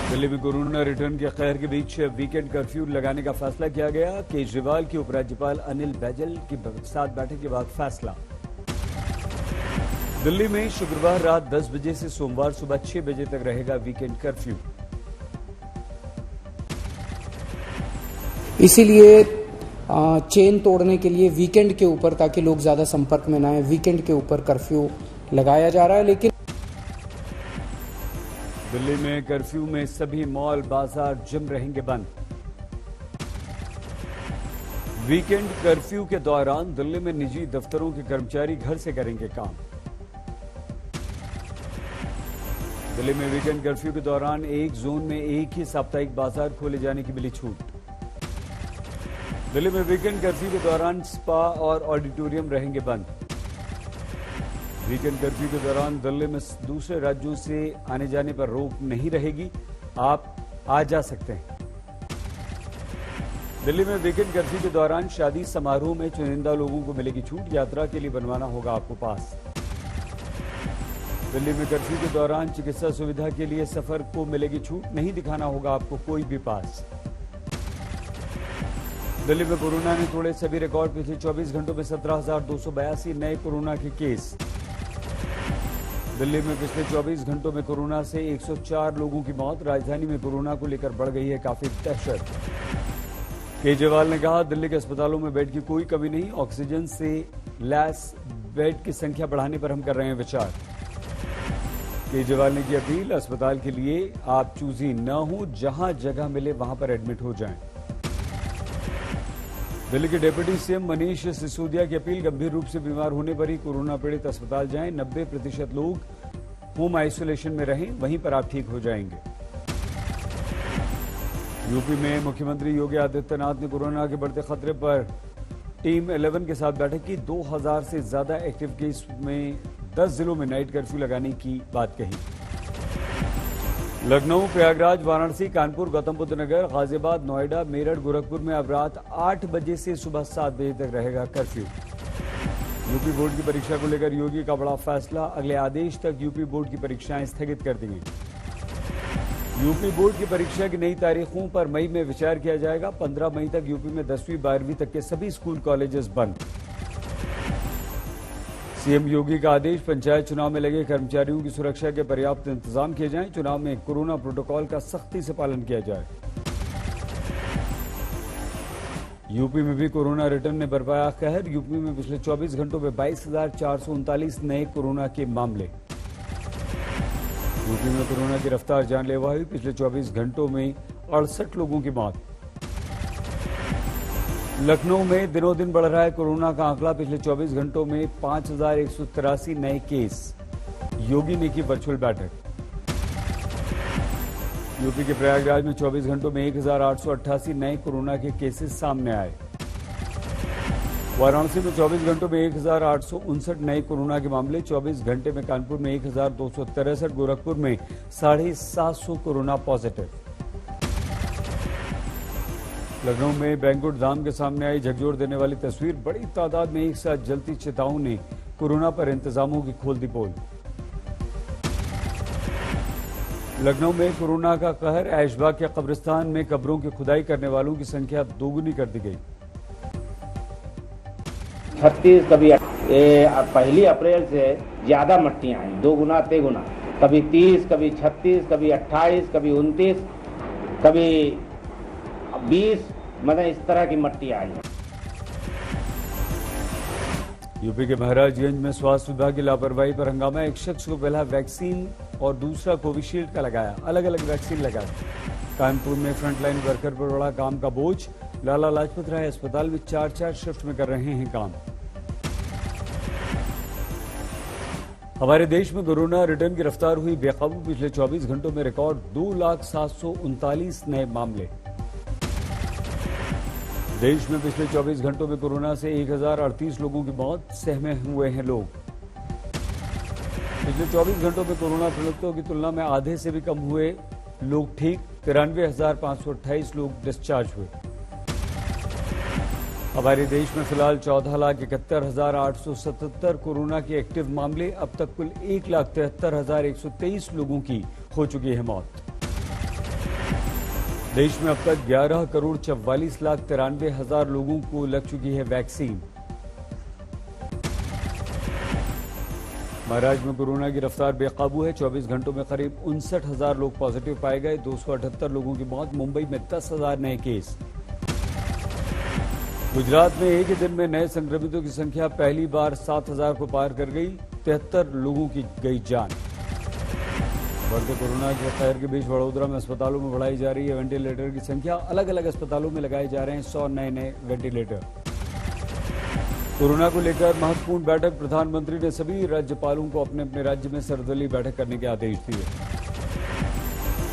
दिल्ली में corona return के कहर के बीच वीकेंड कर्फ्यू लगाने का फैसला किया गया। केजरीवाल की उपराज्यपाल अनिल बैजल के साथ बैठक के बाद फैसला। दिल्ली में शुक्रवार रात 10 बजे से सोमवार सुबह 6 बजे तक रहेगा वीकेंड कर्फ्यू। इसीलिए चेन तोड़ने के लिए वीकेंड के ऊपर, ताकि लोग ज्यादा संपर्क में ना आए, वीकेंड के ऊपर कर्फ्यू लगाया जा रहा है। लेकिन दिल्ली में कर्फ्यू में सभी मॉल, बाजार, जिम रहेंगे बंद। वीकेंड कर्फ्यू के दौरान दिल्ली में निजी दफ्तरों के कर्मचारी घर से करेंगे काम। दिल्ली में वीकेंड कर्फ्यू के दौरान एक जोन में एक ही साप्ताहिक बाजार खोले जाने की मिली छूट। दिल्ली में वीकेंड कर्फ्यू के दौरान स्पा और ऑडिटोरियम रहेंगे बंद। वीकेंड कर्फ्यू के दौरान दिल्ली में दूसरे राज्यों से आने जाने पर रोक नहीं रहेगी, आप आ जा सकते हैं। दिल्ली में वीकेंड कर्फ्यू के दौरान शादी समारोह में चुनिंदा लोगों को मिलेगी छूट, यात्रा के लिए बनवाना होगा आपको पास। दिल्ली में कर्फ्यू के दौरान चिकित्सा सुविधा के लिए सफर को मिलेगी छूट, नहीं दिखाना होगा आपको कोई भी पास। दिल्ली में कोरोना ने तोड़े सभी रिकॉर्ड, पिछले 24 घंटों में 17,282 नए कोरोना के केस। दिल्ली में पिछले 24 घंटों में कोरोना से 104 लोगों की मौत। राजधानी में कोरोना को लेकर बढ़ गई है काफी दहशत। केजरीवाल ने कहा, दिल्ली के अस्पतालों में बेड की कोई कमी नहीं, ऑक्सीजन से लैस बेड की संख्या बढ़ाने पर हम कर रहे हैं विचार। केजरीवाल ने की अपील, अस्पताल के लिए आप चूजी न हो, जहां जगह मिले वहां पर एडमिट हो जाएं। दिल्ली के डिप्टी सीएम मनीष सिसोदिया की अपील, गंभीर रूप से बीमार होने पर ही कोरोना पीड़ित अस्पताल जाएं। 90% लोग होम आइसोलेशन में रहें, वहीं पर आप ठीक हो जाएंगे। यूपी में मुख्यमंत्री योगी आदित्यनाथ ने कोरोना के बढ़ते खतरे पर टीम 11 के साथ बैठक की। 2000 से ज्यादा एक्टिव केस में 10 जिलों में नाइट कर्फ्यू लगाने की बात कही। लखनऊ, प्रयागराज, वाराणसी, कानपुर, गौतम बुद्ध नगर, गाजियाबाद, नोएडा, मेरठ, गोरखपुर में अब रात 8 बजे से सुबह 7 बजे तक रहेगा कर्फ्यू। यूपी बोर्ड की परीक्षा को लेकर योगी का बड़ा फैसला, अगले आदेश तक यूपी बोर्ड की परीक्षाएं स्थगित कर दी गई। यूपी बोर्ड की परीक्षा की नई तारीखों पर मई में विचार किया जाएगा। 15 मई तक यूपी में 10वीं 12वीं तक के सभी स्कूल कॉलेजेस बंद। सीएम योगी का आदेश, पंचायत चुनाव में लगे कर्मचारियों की सुरक्षा के पर्याप्त इंतजाम किए जाएं। चुनाव में कोरोना प्रोटोकॉल का सख्ती से पालन किया जाए। यूपी में भी कोरोना रिटर्न ने बरपाया कहर। यूपी में पिछले 24 घंटों में 22,439 नए कोरोना के मामले। यूपी में कोरोना की रफ्तार जानलेवा हुई, पिछले 24 घंटों में 68 लोगों की मौत। लखनऊ में दिनों दिन बढ़ रहा है कोरोना का आंकड़ा, पिछले 24 घंटों में 5,183 नए केस। योगी ने की वर्चुअल बैठक। यूपी के प्रयागराज में 24 घंटों में 1,888 नए कोरोना के केसेस सामने आए। वाराणसी में 24 घंटों में 1,859 नए कोरोना के मामले। 24 घंटे में कानपुर में 1,263, गोरखपुर में 750 कोरोना पॉजिटिव। लखनऊ में बैंकुट धाम के सामने आई झकझोर देने वाली तस्वीर, बड़ी तादाद में एक साथ जलती चिताओं ने कोरोना पर इंतजामों की खोल दी पोल। लखनऊ में कोरोना का कहर, ऐशबाग के कब्रिस्तान में कब्रों की खुदाई करने वालों की संख्या दोगुनी कर दी गई। 36 कभी 1 अप्रैल से ज्यादा मट्टियां आई, 2 गुना 3 गुना, कभी 30, कभी 36, कभी 28, कभी 29, कभी 20, मतलब इस तरह की मट्टी आई है। यूपी के महाराजगंज में स्वास्थ्य विभाग की लापरवाही पर हंगामा, एक शख्स को पहला वैक्सीन और दूसरा कोविशील्ड का लगाया, अलग अलग वैक्सीन लगाया। कानपुर में फ्रंटलाइन वर्कर पर बड़ा काम का बोझ, लाला लाजपत राय अस्पताल में 4-4 शिफ्ट में कर रहे हैं काम। हमारे देश में कोरोना रिटर्न की रफ्तार हुई बेकाबू, पिछले 24 घंटों में रिकॉर्ड 2,739 नए मामले। देश में पिछले 24 घंटों में कोरोना से 1,038 लोगों की मौत, सहमे हुए हैं लोग। पिछले 24 घंटों में कोरोना पीड़ितों की तुलना में आधे से भी कम हुए लोग ठीक, 93,528 लोग डिस्चार्ज हुए। हमारे देश में फिलहाल 14,71,877 कोरोना के एक्टिव मामले, अब तक कुल 1,73,123 लोगों की हो चुकी है मौत। देश में अब तक 11,44,93,000 लोगों को लग चुकी है वैक्सीन। महाराष्ट्र में कोरोना की रफ्तार बेकाबू है। 24 घंटों में करीब 59,000 लोग पॉजिटिव पाए गए। 278 लोगों की मौत। मुंबई में 10,000 नए केस। गुजरात में एक ही दिन में नए संक्रमितों की संख्या पहली बार 7,000 को पार कर गई। 73 लोगों की गई जान। बढ़ते कोरोना के कहर के बीच वडोदरा में अस्पतालों में बढ़ाई जा रही है वेंटिलेटर की संख्या। अलग अलग अस्पतालों में लगाए जा रहे हैं 100 नए वेंटिलेटर। कोरोना को लेकर महत्वपूर्ण बैठक। प्रधानमंत्री ने सभी राज्यपालों को अपने अपने राज्य में सर्वदलीय बैठक करने के आदेश दिए।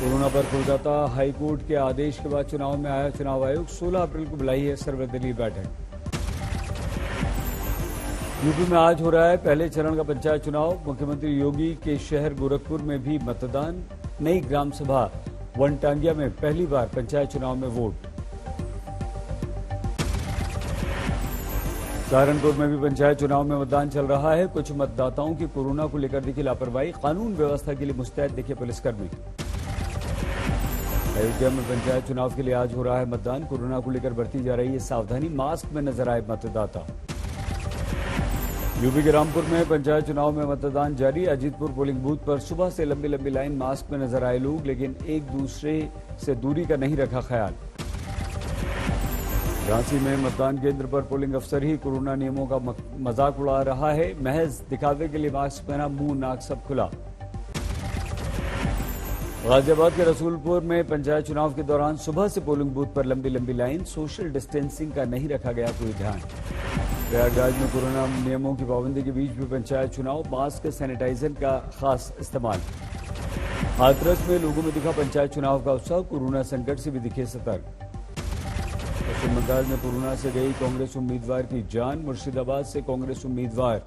कोरोना पर कोलकाता हाईकोर्ट के आदेश के बाद चुनाव में आया चुनाव आयोग। 16 अप्रैल को बुलाई है सर्वदलीय बैठक। यूपी में आज हो रहा है पहले चरण का पंचायत चुनाव। मुख्यमंत्री योगी के शहर गोरखपुर में भी मतदान। नई ग्राम सभा वनटांगिया में पहली बार पंचायत चुनाव में वोट। सहारनपुर में भी पंचायत चुनाव में मतदान चल रहा है। कुछ मतदाताओं की कोरोना को लेकर दिखी लापरवाही। कानून व्यवस्था के लिए मुस्तैद दिखे पुलिसकर्मी। अयोध्या में पंचायत चुनाव के लिए आज हो रहा है मतदान। कोरोना को लेकर बरती जा रही है सावधानी। मास्क में नजर आए मतदाता। यूपी के रामपुर में पंचायत चुनाव में मतदान जारी। अजीतपुर पोलिंग बूथ पर सुबह से लंबी लंबी लाइन। मास्क में नजर आए लोग, लेकिन एक दूसरे से दूरी का नहीं रखा ख्याल। झांसी में मतदान केंद्र पर पोलिंग अफसर ही कोरोना नियमों का मजाक उड़ा रहा है। महज दिखावे के लिए मास्क पहना, मुंह नाक सब खुला। गाजियाबाद के रसूलपुर में पंचायत चुनाव के दौरान सुबह से पोलिंग बूथ पर लंबी लंबी लाइन। सोशल डिस्टेंसिंग का नहीं रखा गया कोई ध्यान। प्रयागराज में कोरोना नियमों की पाबंदी के बीच भी पंचायत चुनाव। मास्क, सैनिटाइजर का खास इस्तेमाल। हाथरस में लोगों में दिखा पंचायत चुनाव का उत्साह। कोरोना संकट से भी दिखे सतर्क। पश्चिम बंगाल में कोरोना से गई कांग्रेस उम्मीदवार की जान। मुर्शिदाबाद से कांग्रेस उम्मीदवार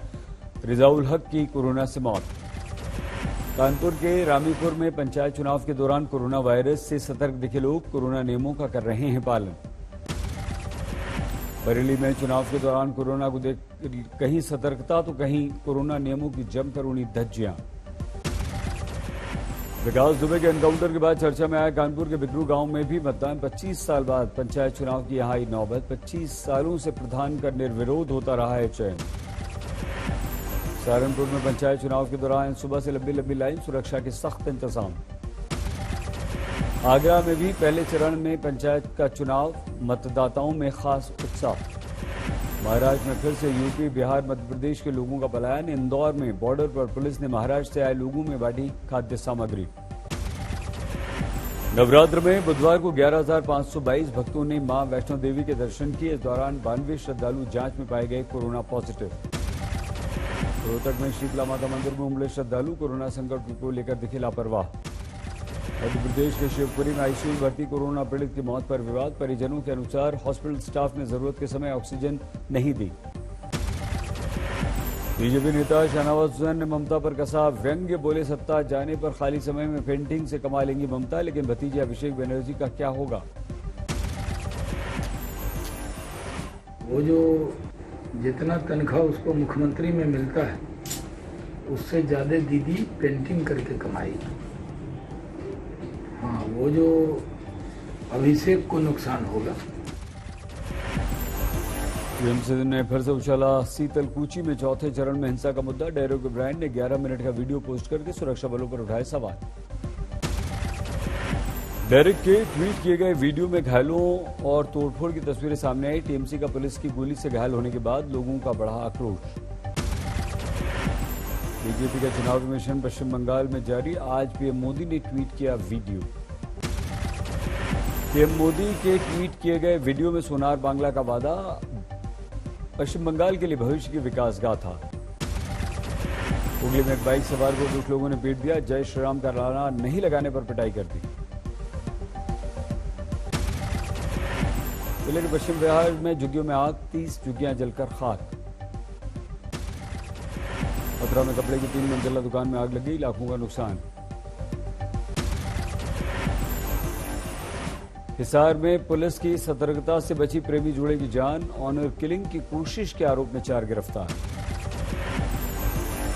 रिजाउल हक की कोरोना से मौत। कानपुर के रामीपुर में पंचायत चुनाव के दौरान कोरोना वायरस से सतर्क दिखे लोग। कोरोना नियमों का कर रहे हैं पालन। बरेली में चुनाव के दौरान कोरोना को देख कहीं सतर्कता तो कहीं कोरोना नियमों की जमकर उड़ी धज्जियां। विकास दुबे के एनकाउंटर के बाद चर्चा में आया कानपुर के बिकरू गांव में भी मतदान। 25 साल बाद पंचायत चुनाव की यहां आई नौबत। 25 सालों से प्रधान का निर्विरोध होता रहा है चयन। सहारनपुर में पंचायत चुनाव के दौरान सुबह से लंबी लंबी लाइन। सुरक्षा के सख्त इंतजाम। आगरा में भी पहले चरण में पंचायत का चुनाव। मतदाताओं में खास उत्साह। महाराष्ट्र में फिर से यूपी, बिहार, मध्य प्रदेश के लोगों का पलायन। इंदौर में बॉर्डर पर पुलिस ने महाराष्ट्र से आए लोगों में बांटी खाद्य सामग्री। नवरात्र में बुधवार को 11,522 भक्तों ने मां वैष्णो देवी के दर्शन किए। इस दौरान 92 श्रद्धालु जांच में पाए गए कोरोना पॉजिटिव। रोहतक में शीतला माता मंदिर में उमड़े श्रद्धालु। कोरोना संकट को लेकर दिखे लापरवाह। मध्य प्रदेश के शिवपुरी में आईसीयू में भर्ती कोरोना पीड़ित की मौत पर विवाद। परिजनों के अनुसार हॉस्पिटल स्टाफ ने जरूरत के समय ऑक्सीजन नहीं दी। बीजेपी नेता शाहनवाज हुसैन ने ममता पर कसा व्यंग्य। बोले सत्ता जाने पर खाली समय में पेंटिंग से कमा लेंगी ममता, लेकिन भतीजे अभिषेक बनर्जी का क्या होगा। वो जो जितना तनख्वाह उसको मुख्यमंत्री में मिलता है उससे ज्यादा दीदी पेंटिंग करके कमाई। हाँ, वो जो अभिषेक को नुकसान होगा। टीएमसी ने फिर से उछाला सीतलकुची में चौथे चरण में हिंसा का मुद्दा। डेरेक ओब्रायन ने 11 मिनट का वीडियो पोस्ट करके सुरक्षा बलों पर उठाए सवाल। डेरेक के ट्वीट किए गए वीडियो में घायलों और तोड़फोड़ की तस्वीरें सामने आई। टीएमसी का पुलिस की गोली से घायल होने के बाद लोगों का बढ़ा आक्रोश। बीजेपी का चुनावी मिशन पश्चिम बंगाल में जारी। आज पीएम मोदी ने ट्वीट किया वीडियो। पीएम मोदी के ट्वीट किए गए वीडियो में सोनार बांग्ला का वादा। पश्चिम बंगाल के लिए भविष्य की विकास गाथा। हुगली में एक बाइक सवार को कुछ लोगों ने पीट दिया। जय श्री राम का नारा नहीं लगाने पर पिटाई कर दी। जिले के पश्चिम बिहार में झुग्गियों में आग। 30 झुग्गियां जलकर खाक। मथुरा में कपड़े की 3 मंजिला दुकान में आग लग गई। लाखों का नुकसान। हिसार में पुलिस की सतर्कता से बची प्रेमी जोड़े की जान। ऑनर किलिंग की कोशिश के आरोप में 4 गिरफ्तार।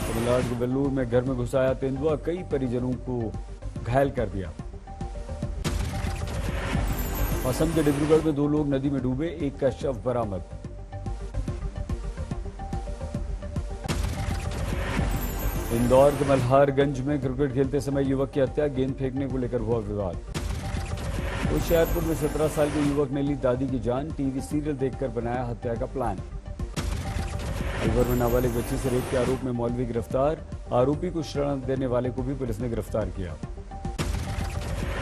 तमिलनाडु के वेल्लूर में घर में घुसाया तेंदुआ। कई परिजनों को घायल कर दिया। असम के डिब्रूगढ़ में 2 लोग नदी में डूबे, एक का शव बरामद। इंदौर के मल्हारगंज में क्रिकेट खेलते समय युवक की हत्या, गेंद फेंकने को लेकर हुआ विवाद। होशियारपुर में 17 साल के युवक ने ली दादी की जान, टीवी सीरियल देखकर बनाया हत्या का प्लान। अलवर में नाबालिग बच्ची से रेप के आरोप में मौलवी गिरफ्तार, आरोपी को शरण देने वाले को भी पुलिस ने गिरफ्तार किया।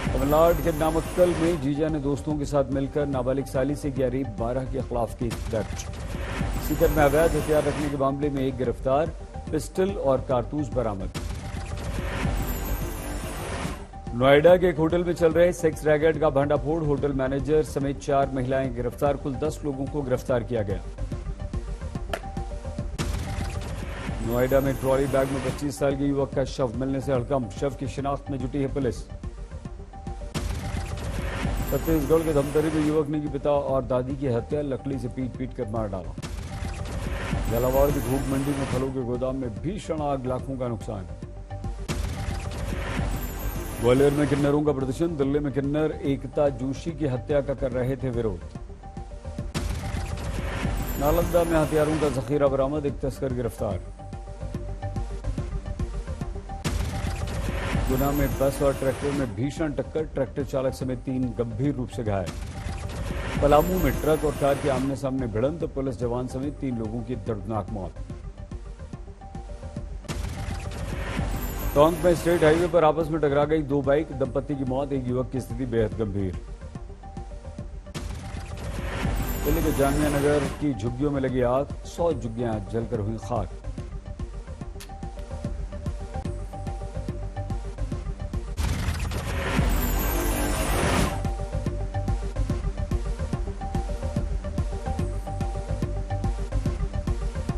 तमिलनाडु के नामक्कल में जीजा ने दोस्तों के साथ मिलकर नाबालिग साली से किया रेप, 12 के खिलाफ केस दर्ज। सीकर में अवैध हथियार रखने के मामले में 1 गिरफ्तार, पिस्टल और कारतूस बरामद। नोएडा के एक होटल में चल रहे सेक्स रैकेट का भंडाफोड़, होटल मैनेजर समेत 4 महिलाएं गिरफ्तार, कुल 10 लोगों को गिरफ्तार किया गया। नोएडा में ट्रॉली बैग में 25 साल के युवक का शव मिलने से हड़कंप, शव की शिनाख्त में जुटी है पुलिस। छत्तीसगढ़ के धमतरी में युवक ने की पिता और दादी की हत्या, लकड़ी से पीट कर मार डाला। झालावाड़ की थोक मंडी में फलों के गोदाम में भीषण आग, लाखों का नुकसान। ग्वालियर में किन्नरों का प्रदर्शन, दिल्ली में किन्नर एकता जोशी की हत्या का कर रहे थे विरोध। नालंदा में हथियारों का जखीरा बरामद, 1 तस्कर गिरफ्तार। गुना में बस और ट्रैक्टर में भीषण टक्कर, ट्रैक्टर चालक समेत 3 गंभीर रूप से घायल। पलामू में ट्रक और कार के आमने सामने भिड़ंत, पुलिस जवान समेत 3 लोगों की दर्दनाक मौत। टोंक में स्टेट हाईवे पर आपस में टकरा गई 2 बाइक, दंपति की मौत, एक युवक की स्थिति बेहद गंभीर। दिल्ली के जामिया नगर की झुग्गियों में लगी आग, 100 झुग्गियां जलकर हुई खाक।